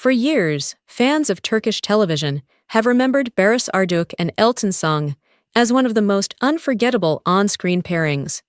For years, fans of Turkish television have remembered Barış Arduc and Elçin Sangu as one of the most unforgettable on-screen pairings.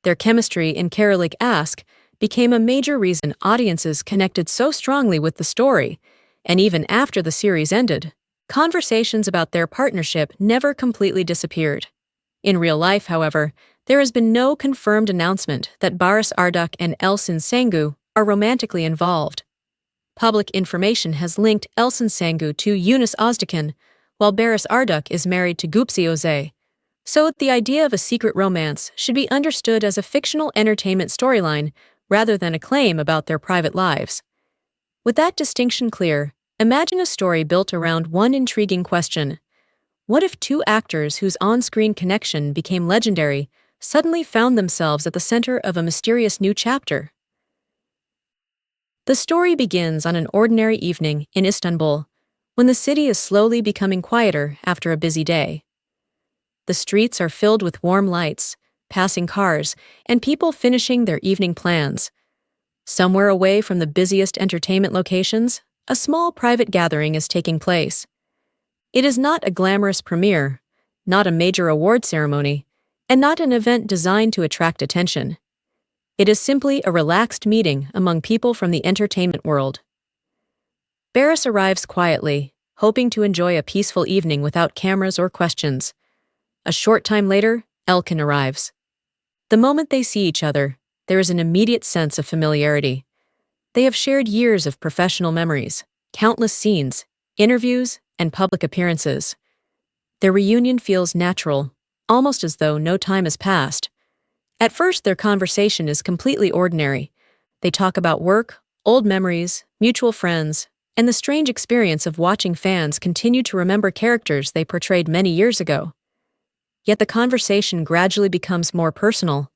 Their chemistry in Karalik Ask became a major reason audiences connected so strongly with the story, and even after the series ended, conversations about their partnership never completely disappeared. In real life, however, there has been no confirmed announcement that Barış Arduc and Elçin Sangu are romantically involved. Public information has linked Elçin Sangu to Yunus Özdekin, while Barış Arduc is married to Gupse Oze. So the idea of a secret romance should be understood as a fictional entertainment storyline rather than a claim about their private lives. With that distinction clear, imagine a story built around one intriguing question. What if two actors whose on-screen connection became legendary suddenly found themselves at the center of a mysterious new chapter? The story begins on an ordinary evening in Istanbul, when the city is slowly becoming quieter after a busy day. The streets are filled with warm lights, passing cars, and people finishing their evening plans. Somewhere away from the busiest entertainment locations, a small private gathering is taking place. It is not a glamorous premiere, not a major award ceremony, and not an event designed to attract attention. It is simply a relaxed meeting among people from the entertainment world. Baris arrives quietly, hoping to enjoy a peaceful evening without cameras or questions. A short time later, Elcin arrives. The moment they see each other, there is an immediate sense of familiarity. They have shared years of professional memories, countless scenes, interviews, and public appearances. Their reunion feels natural, almost as though no time has passed. At first, their conversation is completely ordinary. They talk about work, old memories, mutual friends, and the strange experience of watching fans continue to remember characters they portrayed many years ago. Yet the conversation gradually becomes more personal.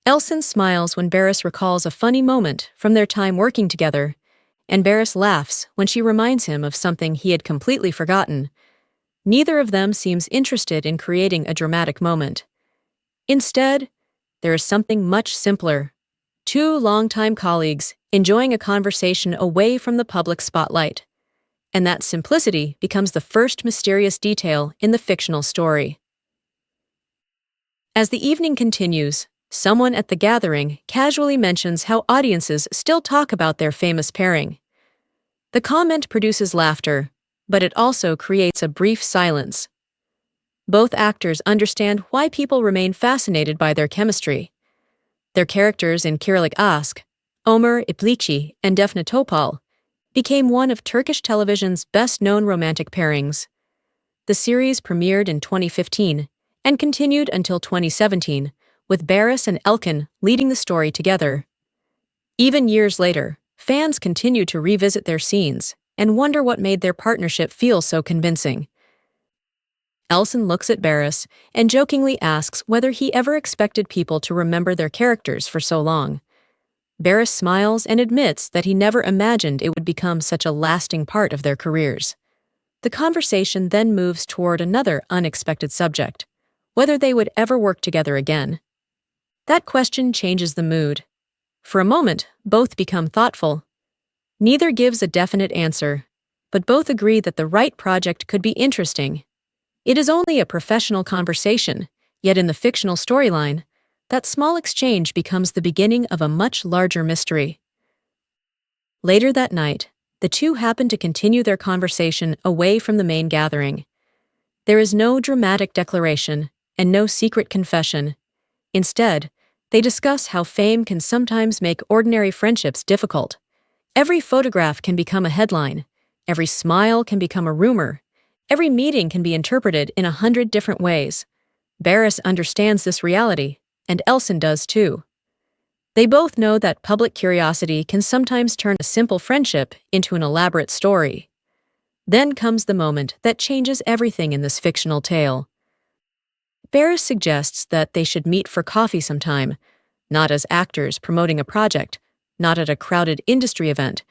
Elcin smiles when Baris recalls a funny moment from their time working together, and Baris laughs when she reminds him of something he had completely forgotten. Neither of them seems interested in creating a dramatic moment. Instead, there is something much simpler. Two longtime colleagues enjoying a conversation away from the public spotlight. And that simplicity becomes the first mysterious detail in the fictional story. As the evening continues, someone at the gathering casually mentions how audiences still talk about their famous pairing. The comment produces laughter, but it also creates a brief silence. Both actors understand why people remain fascinated by their chemistry. Their characters in Karalik Ask, Ömer İplikçi and Defne Topal, became one of Turkish television's best-known romantic pairings. The series premiered in 2015 and continued until 2017, with Baris and Elcin leading the story together. Even years later, fans continue to revisit their scenes and wonder what made their partnership feel so convincing. Elcin looks at Baris and jokingly asks whether he ever expected people to remember their characters for so long. Baris smiles and admits that he never imagined it would become such a lasting part of their careers. The conversation then moves toward another unexpected subject: whether they would ever work together again. That question changes the mood. For a moment, both become thoughtful. Neither gives a definite answer, but both agree that the right project could be interesting. It is only a professional conversation, yet in the fictional storyline, that small exchange becomes the beginning of a much larger mystery. Later that night, the two happen to continue their conversation away from the main gathering. There is no dramatic declaration and no secret confession. Instead, they discuss how fame can sometimes make ordinary friendships difficult. Every photograph can become a headline. Every smile can become a rumor. Every meeting can be interpreted in 100 different ways. Baris understands this reality, and Elcin does too. They both know that public curiosity can sometimes turn a simple friendship into an elaborate story. Then comes the moment that changes everything in this fictional tale. Baris suggests that they should meet for coffee sometime, not as actors promoting a project, not at a crowded industry event,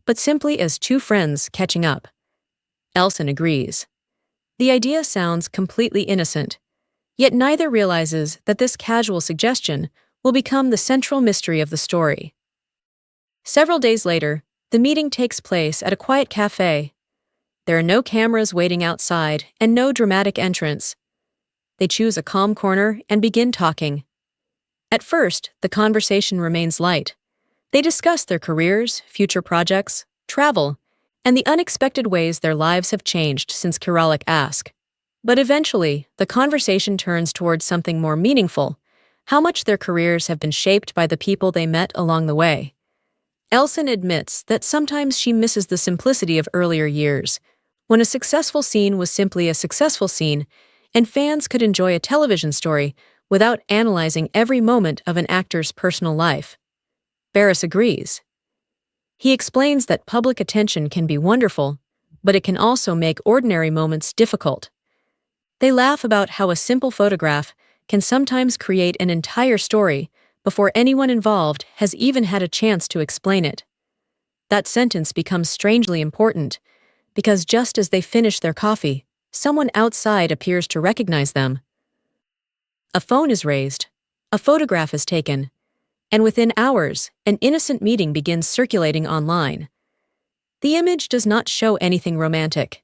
but simply as two friends catching up. Elcin agrees. The idea sounds completely innocent, yet neither realizes that this casual suggestion will become the central mystery of the story. Several days later, The meeting takes place at a quiet cafe. There are no cameras waiting outside and no dramatic entrance. They choose a calm corner and begin talking. At first, the conversation remains light. They discuss their careers, future projects, travel, and the unexpected ways their lives have changed since Kiralik asked. But eventually, the conversation turns towards something more meaningful: how much their careers have been shaped by the people they met along the way. Elcin admits that sometimes she misses the simplicity of earlier years, when a successful scene was simply a successful scene, and fans could enjoy a television story without analyzing every moment of an actor's personal life. Baris agrees. He explains that public attention can be wonderful, but it can also make ordinary moments difficult. They laugh about how a simple photograph can sometimes create an entire story before anyone involved has even had a chance to explain it. That sentence becomes strangely important, because just as they finish their coffee, someone outside appears to recognize them. A phone is raised, a photograph is taken, and within hours, an innocent meeting begins circulating online. The image does not show anything romantic.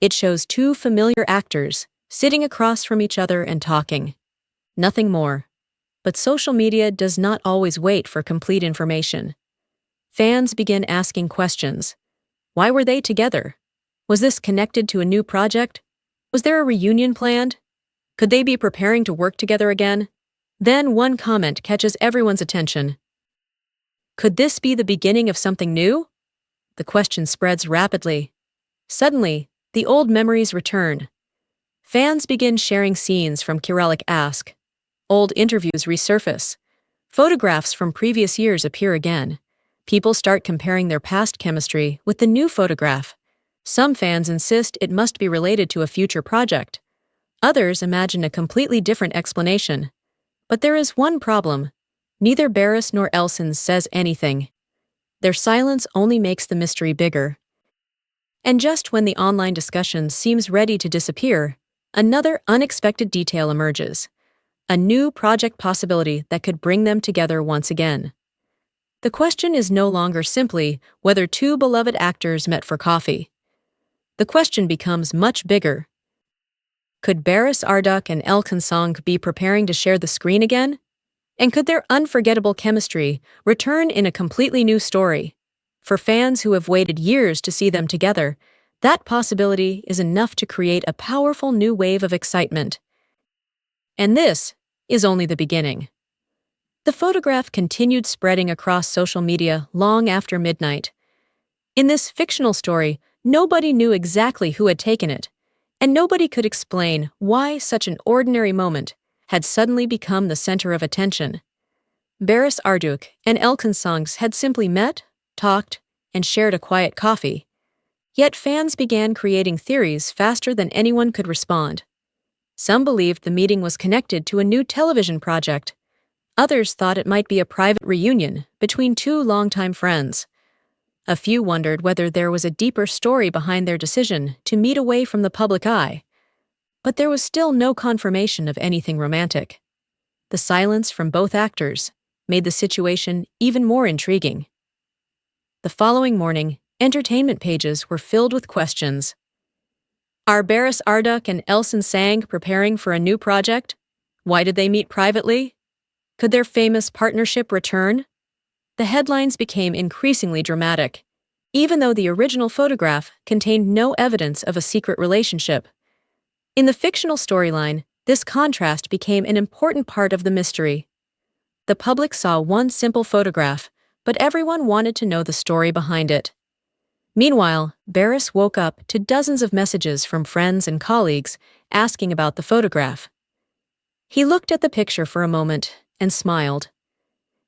It shows two familiar actors sitting across from each other and talking. Nothing more. But social media does not always wait for complete information. Fans begin asking questions. Why were they together? Was this connected to a new project? Was there a reunion planned? Could they be preparing to work together again? Then one comment catches everyone's attention. Could this be the beginning of something new? The question spreads rapidly. Suddenly, the old memories return. Fans begin sharing scenes from Kiralik Ask. Old interviews resurface. Photographs from previous years appear again. People start comparing their past chemistry with the new photograph. Some fans insist it must be related to a future project. Others imagine a completely different explanation. But there is one problem. Neither Baris nor Elcin says anything. Their silence only makes the mystery bigger. And just when the online discussion seems ready to disappear, another unexpected detail emerges. A new project possibility that could bring them together once again. The question is no longer simply whether two beloved actors met for coffee. The question becomes much bigger. Could Barış Arduc and Elçin Sangu be preparing to share the screen again? And could their unforgettable chemistry return in a completely new story? For fans who have waited years to see them together, that possibility is enough to create a powerful new wave of excitement. And this is only the beginning. The photograph continued spreading across social media long after midnight. In this fictional story, nobody knew exactly who had taken it, and nobody could explain why such an ordinary moment had suddenly become the center of attention. Barış Arduç and Elçin Sangu had simply met, talked, and shared a quiet coffee. Yet fans began creating theories faster than anyone could respond. Some believed the meeting was connected to a new television project. Others thought it might be a private reunion between two longtime friends. A few wondered whether there was a deeper story behind their decision to meet away from the public eye. But there was still no confirmation of anything romantic. The silence from both actors made the situation even more intriguing. The following morning, entertainment pages were filled with questions. Are Barış Arduc and Elçin Sangu preparing for a new project? Why did they meet privately? Could their famous partnership return? The headlines became increasingly dramatic, even though the original photograph contained no evidence of a secret relationship. In the fictional storyline, this contrast became an important part of the mystery. The public saw one simple photograph, but everyone wanted to know the story behind it. Meanwhile, Baris woke up to dozens of messages from friends and colleagues asking about the photograph. He looked at the picture for a moment and smiled.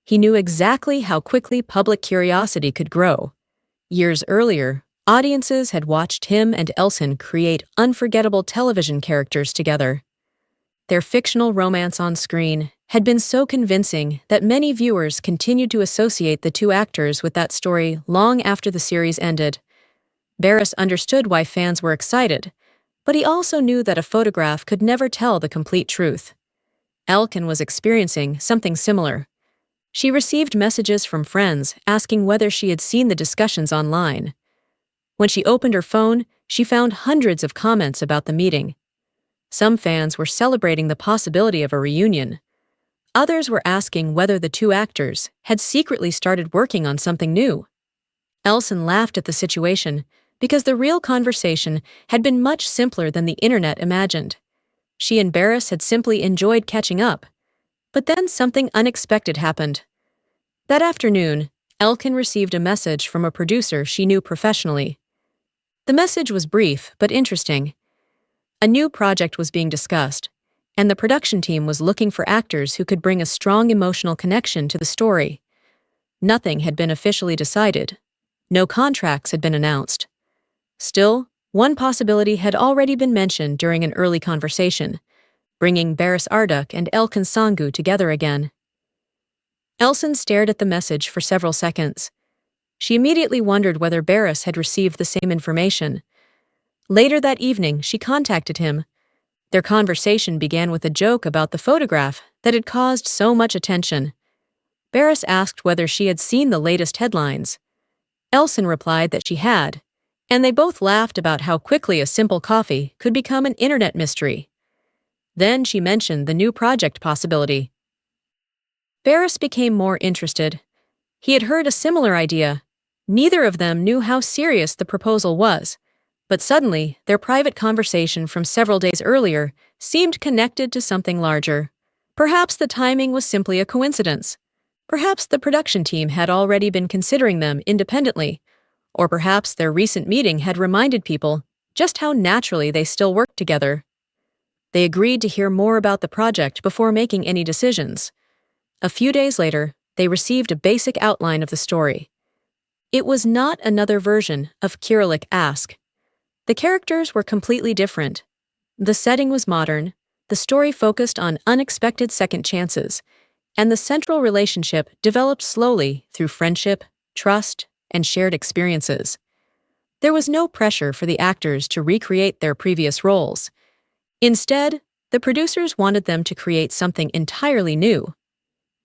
He knew exactly how quickly public curiosity could grow. Years earlier, audiences had watched him and Elcin create unforgettable television characters together. Their fictional romance on screen had been so convincing that many viewers continued to associate the two actors with that story long after the series ended. Baris understood why fans were excited, but he also knew that a photograph could never tell the complete truth. Elcin was experiencing something similar. She received messages from friends asking whether she had seen the discussions online. When she opened her phone, she found hundreds of comments about the meeting. Some fans were celebrating the possibility of a reunion. Others were asking whether the two actors had secretly started working on something new. Elcin laughed at the situation because the real conversation had been much simpler than the internet imagined. She and Baris had simply enjoyed catching up. But then something unexpected happened. That afternoon, Elcin received a message from a producer she knew professionally. The message was brief but interesting. A new project was being discussed, and the production team was looking for actors who could bring a strong emotional connection to the story. Nothing had been officially decided. No contracts had been announced. Still, one possibility had already been mentioned during an early conversation, bringing Barış Arduc and Elçin Sangu together again. Elcin stared at the message for several seconds. She immediately wondered whether Baris had received the same information. Later that evening, she contacted him. Their conversation began with a joke about the photograph that had caused so much attention. Baris asked whether she had seen the latest headlines. Elcin replied that she had, and they both laughed about how quickly a simple coffee could become an internet mystery. Then she mentioned the new project possibility. Baris became more interested. He had heard a similar idea. Neither of them knew how serious the proposal was, but suddenly their private conversation from several days earlier seemed connected to something larger. Perhaps the timing was simply a coincidence. Perhaps the production team had already been considering them independently, or perhaps their recent meeting had reminded people just how naturally they still worked together. They agreed to hear more about the project before making any decisions. A few days later, they received a basic outline of the story. It was not another version of Cyrillic Ask. The characters were completely different. The setting was modern, the story focused on unexpected second chances, and the central relationship developed slowly through friendship, trust, and shared experiences. There was no pressure for the actors to recreate their previous roles. Instead, the producers wanted them to create something entirely new.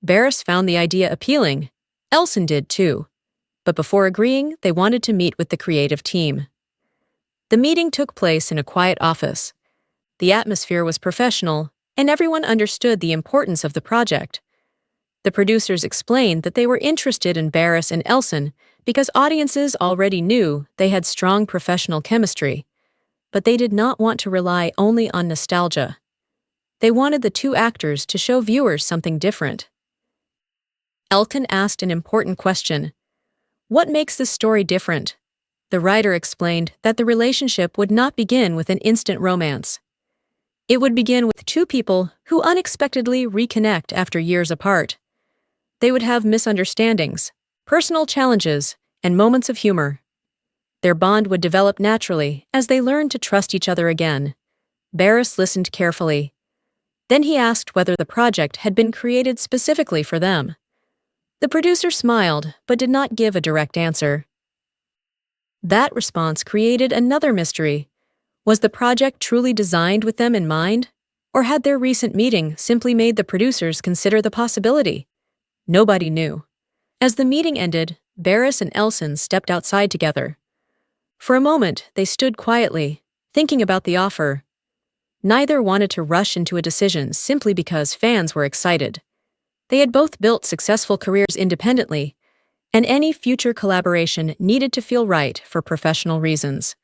Baris found the idea appealing. Elcin did too. But before agreeing, they wanted to meet with the creative team. The meeting took place in a quiet office. The atmosphere was professional, and everyone understood the importance of the project. The producers explained that they were interested in Baris and Elcin because audiences already knew they had strong professional chemistry, but they did not want to rely only on nostalgia. They wanted the two actors to show viewers something different. Elcin asked an important question. What makes this story different? The writer explained that the relationship would not begin with an instant romance. It would begin with two people who unexpectedly reconnect after years apart. They would have misunderstandings, personal challenges, and moments of humor. Their bond would develop naturally as they learned to trust each other again. Baris listened carefully. Then he asked whether the project had been created specifically for them. The producer smiled, but did not give a direct answer. That response created another mystery. Was the project truly designed with them in mind? Or had their recent meeting simply made the producers consider the possibility? Nobody knew. As the meeting ended, Baris and Elcin stepped outside together. For a moment, they stood quietly, thinking about the offer. Neither wanted to rush into a decision simply because fans were excited. They had both built successful careers independently, and any future collaboration needed to feel right for professional reasons.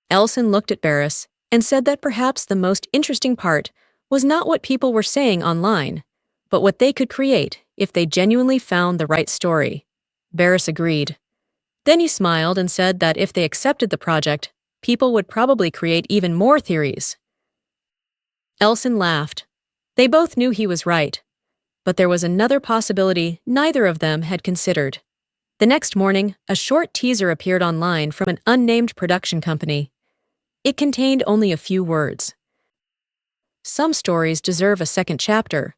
Elcin looked at Baris and said that perhaps the most interesting part was not what people were saying online, but what they could create if they genuinely found the right story. Baris agreed. Then he smiled and said that if they accepted the project, people would probably create even more theories. Elcin laughed. They both knew he was right. But there was another possibility neither of them had considered. The next morning, a short teaser appeared online from an unnamed production company. It contained only a few words. Some stories deserve a second chapter.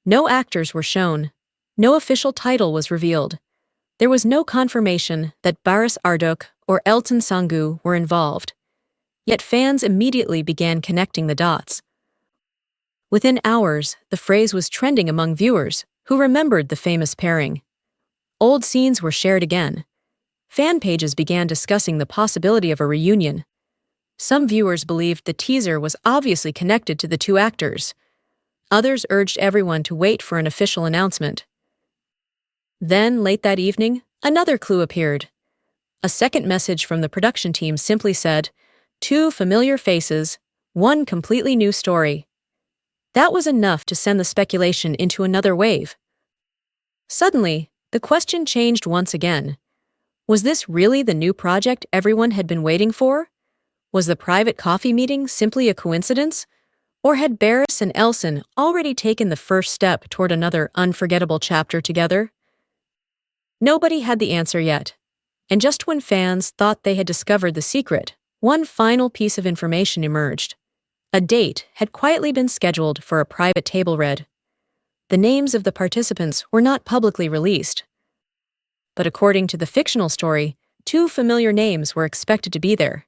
No actors were shown. No official title was revealed. There was no confirmation that Barış Arduc or Elçin Sangu were involved. Yet fans immediately began connecting the dots. Within hours, the phrase was trending among viewers. who remembered the famous pairing. Old scenes were shared again. Fan pages began discussing the possibility of a reunion. Some viewers believed the teaser was obviously connected to the two actors. Others urged everyone to wait for an official announcement. Then, late that evening, another clue appeared. A second message from the production team simply said, "Two familiar faces, one completely new story." That was enough to send the speculation into another wave. Suddenly, the question changed once again. Was this really the new project everyone had been waiting for? Was the private coffee meeting simply a coincidence? Or had Baris and Elcin already taken the first step toward another unforgettable chapter together? Nobody had the answer yet. And just when fans thought they had discovered the secret, one final piece of information emerged. A date had quietly been scheduled for a private table read. The names of the participants were not publicly released. But according to the fictional story, two familiar names were expected to be there.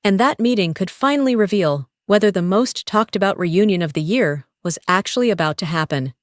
And that meeting could finally reveal whether the most talked about reunion of the year was actually about to happen.